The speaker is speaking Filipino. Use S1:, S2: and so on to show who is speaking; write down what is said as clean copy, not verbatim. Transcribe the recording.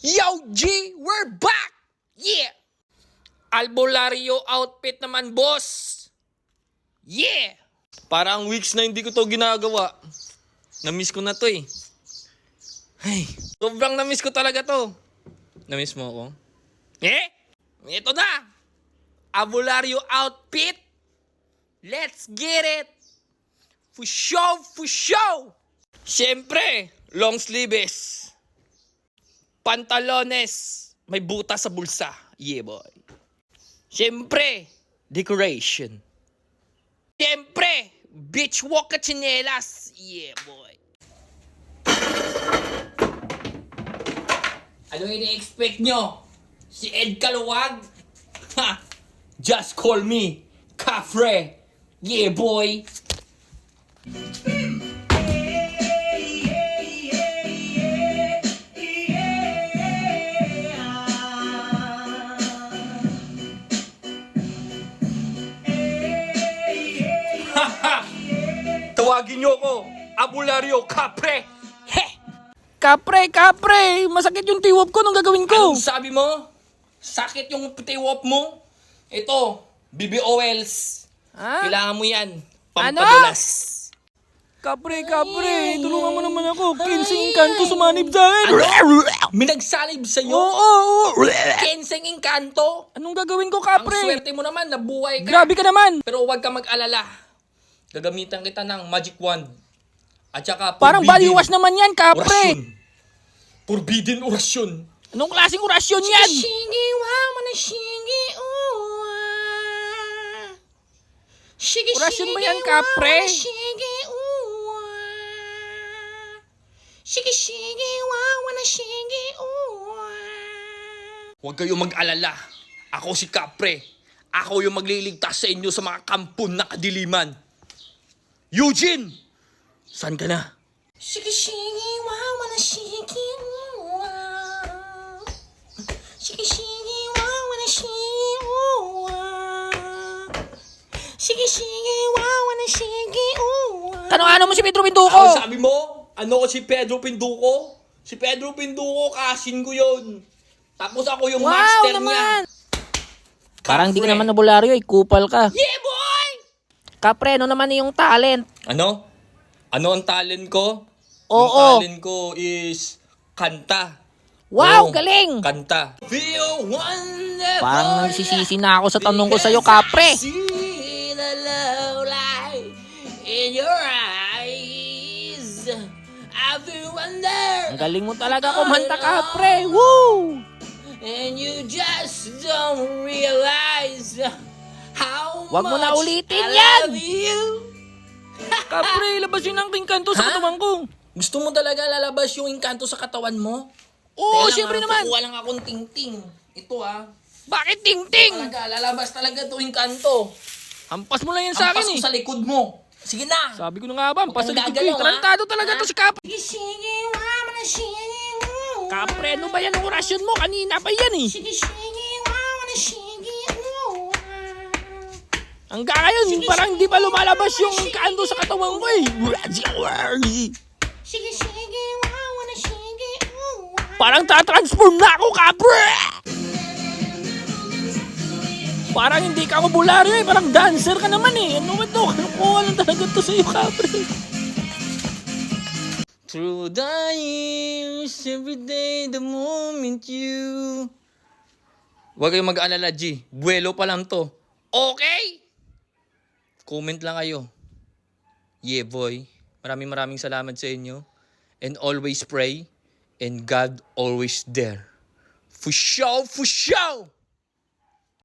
S1: Yo, G! We're back! Yeah! Albularyo outfit naman, boss! Yeah! Parang weeks na hindi ko to ginagawa. Na-miss ko na to eh. Ay, sobrang na-miss ko talaga to. Na-miss mo ako? Eh? Ito na! Albularyo outfit! Let's get it! For show! For show! Siyempre, long sleeves. Pantalones, may butas sa bulsa. Yeah, boy. Siyempre, decoration. Siyempre, beach walk at tsinelas. Yeah, boy. Ano ini-expect nyo? Si Ed Kaluwag? Ha! Just call me Kafre. Yeah, boy. Tawagin nyo ko, Albularyo Kapre! He!
S2: Kapre! Masakit yung tiwop ko. Anong gagawin ko?
S1: Anong sabi mo? Sakit yung tiwop mo? Ito, BBOLs. Kailangan mo yan. Pampadulas.
S2: Kapre! Tulungan mo naman ako. Kinsing Inkanto sumanib sa akin.
S1: May nagsalib sa'yo?
S2: Oo.
S1: Kenseng Inkanto?
S2: Anong gagawin ko,
S1: Ang
S2: Kapre?
S1: swerte mo naman, nabuhay ka.
S2: Grabe ka naman.
S1: Pero huwag ka mag-alala. Gagamitan kita ng magic wand. At saka
S2: Parang
S1: forbidden
S2: baliwas naman yan, Kapre.
S1: orasyon. Forbidden orasyon.
S2: Anong klaseng orasyon yan?
S1: Shigi wa mana shigi uwa. Shigi
S2: Orasyon ba yan, Kapre?
S1: Shigi uwa. Shigi wa mana shigi uwa. Huwag kayong mag-alala. Ako si Kapre. Ako yung magliligtas sa inyo sa mga kampon na kadiliman. Eugene! Saan ka na? Shigi wa mana shigi uwa. Shigi wa mana shigi uwa. Shigi wa mana shigi uwa.
S2: Ano mo si Pedro Pinduko?
S1: Ako sabi mo? Ano ko si Pedro Pinduko? Si Pedro Pinduko, kasin ko yun. Tapos ako yung master niya.
S2: Parang di ka
S1: Kapre.
S2: naman albularyo, kupal ka.
S1: Yeah, boy!
S2: Kapre, ano naman yung talent?
S1: Ano? Ano ang talent ko?
S2: Oo.
S1: Ang talent ko is kanta.
S2: Wow,
S1: Oo,
S2: galing!
S1: Kanta. Feel wonderful.
S2: Parang nagsisisi na ako sa tanong ko sa'yo, Kapre.
S1: See the love light in your eyes. I feel wonder.
S2: Ang galing mo talaga kumanta, Kapre. Woo!
S1: And you just don't realize how
S2: Wag mo na
S1: much
S2: ulitin
S1: I
S2: yan.
S1: love you.
S2: Kapre, labas yun ang Inkanto sa
S1: Ha?
S2: katawan ko.
S1: Gusto mo talaga lalabas yung engkanto sa katawan mo?
S2: Oo,
S1: Teka lang,
S2: syempre naman.
S1: Kukuha lang akong ting-ting. Ito
S2: Bakit ting-ting?
S1: Talaga, lalabas talaga ito engkanto.
S2: Hampas mo lang yan sa
S1: Hampas
S2: akin
S1: ko
S2: eh.
S1: sa likod mo. Sige na.
S2: Sabi ko na nga ba,
S1: Huwag
S2: hampas sa
S1: kang
S2: likod ko
S1: gagalaw,
S2: eh. Tarantado talaga
S1: ha?
S2: to si Kapre.
S1: Sige, mama na sige.
S2: Kapre, ano ba yan ang orasyon mo? Kanina pa yan eh.
S1: Sige, mama na sige.
S2: Hanggang ngayon, parang di pa lumalabas yung Inkanto sa katawan ko eh.
S1: Sige, mama na sige.
S2: Parang tatransform na ako, Kapre! Parang hindi ka albularyo eh. Parang dancer ka naman eh. Ano ba ito? Kalukuha lang talaga to sa'yo, Kapre.
S1: Through the years, every day, the moment you... Huwag kayong mag-alala, G. Buwelo pa lang to. Okay? Comment lang kayo. Yeah, boy. Maraming salamat sa inyo. And always pray. And God always there. For show!